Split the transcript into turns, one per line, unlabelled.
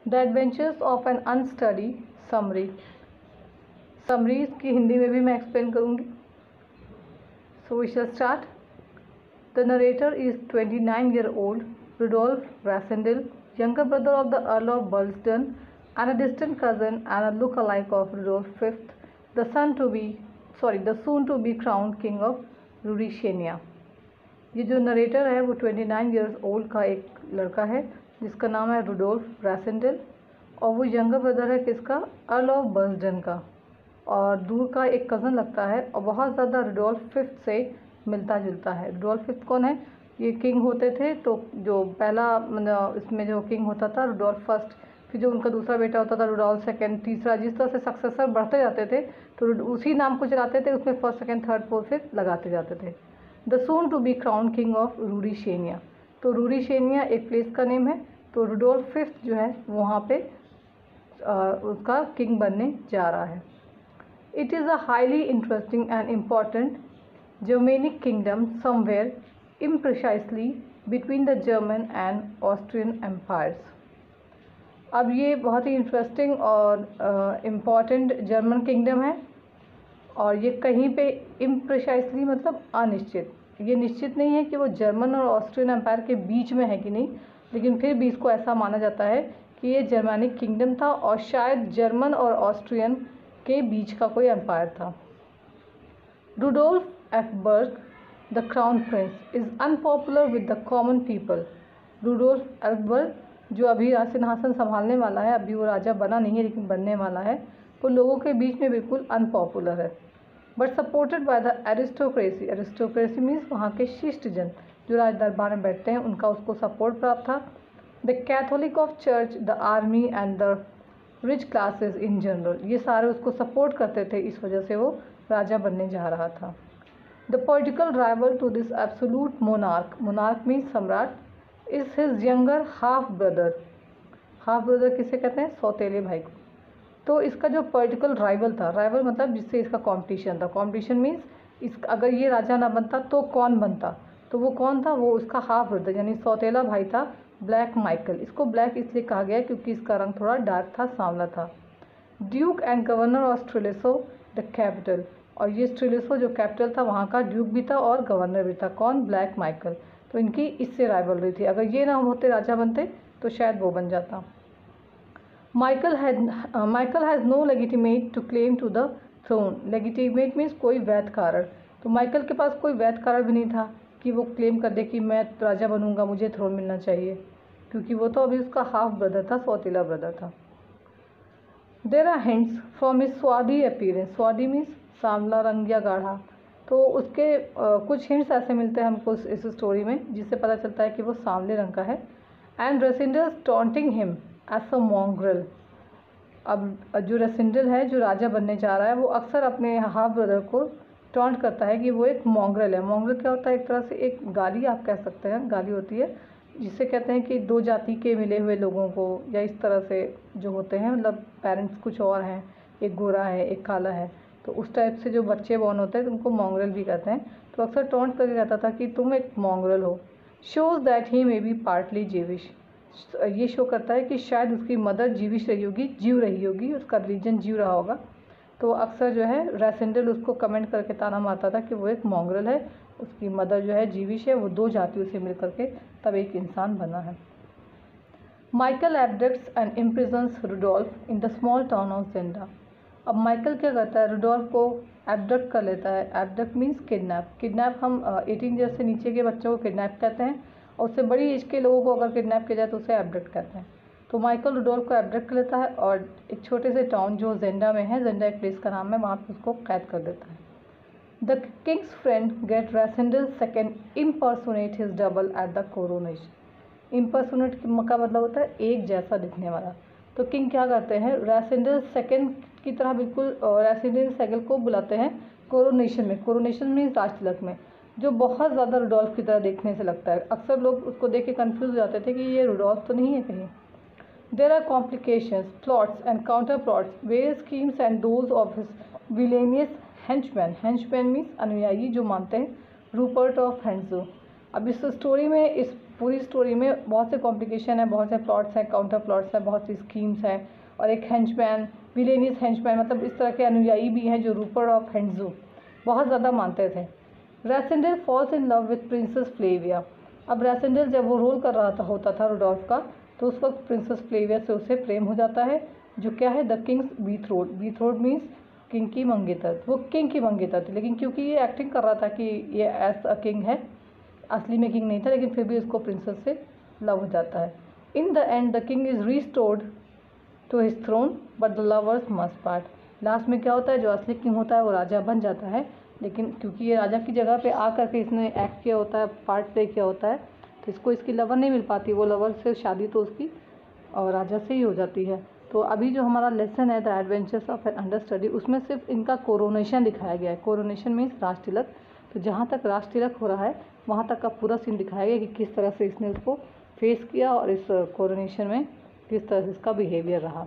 The adventures of an understudy summary. Summaries की हिंदी में भी मैं एक्सप्लेन करूँगी। So we shall start. The narrator is 29-year-old Rudolf Rassendyll, younger brother of the Earl of Burston and a distant cousin and a look-alike of Rudolf V, the soon to be crowned king of Ruritania। ये जो narrator है वो 29 years old का एक लड़का है जिसका नाम है रुडोल्फ रैसेंडिल, और वो यंगर ब्रदर है किसका? अर्ल ऑफ बर्सडन का, और दूर का एक कज़न लगता है और बहुत ज़्यादा रुडोल्फ फिफ्थ से मिलता जुलता है। रुडोल्फ फिफ्थ कौन है? ये किंग होते थे, तो जो पहला इसमें जो किंग होता था रुडोल्फ फर्स्ट, फिर जो उनका दूसरा बेटा होता था रुडोल्फ सेकेंड, तीसरा, जिस तरह से सक्सेसर बढ़ते जाते थे तो उसी नाम को चलाते थे, उसमें first second third fourth fifth लगाते जाते थे। The soon to be crown king of Ruritania, तो रूरीशेनिया एक प्लेस का नेम है, तो रुडोल्फ फिफ्थ जो है वहाँ पे उसका किंग बनने जा रहा है। It is a highly interesting and important Germanic kingdom somewhere imprecisely between the German and Austrian empires. अब ये बहुत ही इंटरेस्टिंग और इम्पॉर्टेंट जर्मन किंगडम है, और ये कहीं पे इम्प्रिसाइजली मतलब अनिश्चित, ये निश्चित नहीं है कि वो जर्मन और ऑस्ट्रियन एम्पायर के बीच में है कि नहीं, लेकिन फिर भी इसको ऐसा माना जाता है कि ये जर्मनिक किंगडम था और शायद जर्मन और ऑस्ट्रियन के बीच का कोई एम्पायर था। Rudolf Elphberg the crown prince is unpopular with the common people. Rudolf Elphberg जो अभी सिंहासन संभालने वाला है, अभी वो राजा बना नहीं है लेकिन बनने वाला है, वो लोगों के बीच में बिल्कुल अनपॉपुलर है, but supported by the aristocracy. Aristocracy means वहाँ के शिष्टजन जो राज दरबार में बैठते हैं, उनका उसको सपोर्ट प्राप्त था। The Catholic of church, the army and the rich classes in general, ये सारे उसको सपोर्ट करते थे, इस वजह से वो राजा बनने जा रहा था। The political rival to this absolute monarch, monarch means सम्राट, is his younger half brother. Half brother किसे कहते हैं? सौतेले भाई को। तो इसका जो पॉलिटिकल राइवल था, राइवल मतलब जिससे इसका कंपटीशन था, कंपटीशन मीन्स अगर ये राजा ना बनता तो कौन बनता, तो वो कौन था? वो उसका हाफ ब्रदर यानी सौतेला भाई था, ब्लैक माइकल। इसको ब्लैक इसलिए कहा गया क्योंकि इसका रंग थोड़ा डार्क था, सांवला था। Duke and governor of Strelsau the capital, और ये स्ट्रेलेसो जो कैपिटल था वहाँ का ड्यूक भी था और गवर्नर भी था। कौन? Black Michael. तो इनकी इससे राइवलरी थी, अगर ये ना होते राजा बनते तो शायद वो बन जाता। Michael has no legitimate to claim to the throne। legitimate means कोई वैध कारण, तो माइकल के पास कोई वैध कारण भी नहीं था कि वो क्लेम कर दे कि मैं राजा बनूंगा, मुझे थ्रोन मिलना चाहिए, क्योंकि वो तो अभी उसका हाफ ब्रदर था, सौतेला ब्रदर था। There are hints from his swarthy appearance। swarthy means सांवला रंग या गाढ़ा, तो उसके कुछ हिंट्स ऐसे मिलते हैं हमको इस स्टोरी में जिससे पता चलता है कि वो सांवले रंग का है। And Rassendyll taunting him as a mongrel. अब जो रेसिंडल है जो राजा बनने जा रहा है वो अक्सर अपने हाफ ब्रदर को टॉन्ट करता है कि वो एक मॉन्ग्रल है। मॉन्ग्रल क्या होता है? एक तरह से एक गाली आप कह सकते हैं, गाली होती है जिसे कहते हैं कि दो जाति के मिले हुए लोगों को, या इस तरह से जो होते हैं, मतलब पेरेंट्स कुछ और हैं, एक गोरा है एक काला है, तो उस टाइप से जो बच्चे बॉर्न होते हैं तो उनको मॉन्ग्रल भी कहते हैं। तो अक्सर टॉन्ट करके कहता था कि तुम एक मॉन्ग्रल हो। Shows that he may be partly जीविश, ये शो करता है कि शायद उसकी मदर जीविश रही होगी, जीव रही होगी, उसका रिलीजन जीव रहा होगा। तो अक्सर जो है रेसेंडल उसको कमेंट करके ताना मारता था कि वो एक मॉन्ग्रल है, उसकी मदर जो है जीविश है, वो दो जातियों से मिल करके तब एक इंसान बना है। Michael abducts and imprisons Rudolf in the small town of Zenda. अब माइकल क्या करता है? रुडोल्फ को एब्डक्ट कर लेता है। Abduct means kidnap. किडनैप हम 18 ईयर से नीचे के बच्चों को किडनैप कहते हैं, और उससे बड़ी एज के लोगों को अगर किडनैप किया जाए तो उसे एब्डक्ट कहते हैं। तो माइकल रुडोल्फ को एब्डक्ट कर लेता है और एक छोटे से टाउन जो जेंडा में है, जेंडा एक प्लेस का नाम है, वहाँ पर उसको कैद कर देता है। The king's friend get Rassendyll second impersonate his double at the coronation. Impersonate का मतलब होता है एक जैसा दिखने वाला। तो किंग क्या करते हैं? रेसेंडल सेकेंड की तरह बिल्कुल रेसेंडल सेकेंड को बुलाते हैं कोरोनेशन में। कोरोनेशन मीन्स राज तिलक में, जो बहुत ज़्यादा रुडोल्फ की तरह देखने से लगता है। अक्सर लोग उसको देख के कन्फ्यूज हो जाते थे कि ये रुडोल्फ तो नहीं है कहीं। There are complications, plots and counter plots, various schemes and those of his villainous henchmen. Henchman means अनुयायी जो मानते हैं, रूपर्ट ऑफ हेंजो। अब इस स्टोरी में इस पूरी स्टोरी में बहुत से कॉम्प्लिकेशन है, बहुत से प्लॉट्स हैं, काउंटर प्लॉट्स हैं, बहुत सी स्कीम्स हैं, और एक हेंचमैन, विलेनियस हेंचमैन, मतलब इस तरह के अनुयायी भी हैं जो रूपर्ट ऑफ हेंड्जू बहुत ज़्यादा मानते थे। Rassendyll falls in love with princess Flavia. अब रैसेंडल जब वो रोल कर रहा होता था रुडोल्फ का, तो उस वक्त प्रिंसेस फ्लेविया से उसे प्रेम हो जाता है, जो क्या है, द किंग्स बीथ्रोड। बीथ्रोड मीन्स किंग की मंगेतर। वो किंग की मंगेतर थी, लेकिन क्योंकि ये एक्टिंग कर रहा था कि ये एज अ किंग है, असली में किंग नहीं था, लेकिन फिर भी उसको प्रिंसेस से लव हो जाता है। In the end the king is restored to his throne but the lovers must part. Last में क्या होता है, जो असली किंग होता है वो राजा बन जाता है, लेकिन क्योंकि ये राजा की जगह पे आ करके इसने एक्ट किया होता है, पार्ट प्ले किया होता है, तो इसको इसकी लवर नहीं मिल पाती। वो लवर से शादी तो उसकी और राजा से ही हो जाती है। तो अभी जो हमारा लेसन है the adventures of an understudy, उसमें सिर्फ इनका कोरोनेशन दिखाया गया है। कोरोनेशन मीन्स राज तिलक। तो जहाँ तक राज तिलक हो रहा है वहाँ तक का पूरा सीन दिखाया गया कि किस तरह से इसने उसको फेस किया और इस कोरोनेशन में किस तरह से इसका बिहेवियर रहा।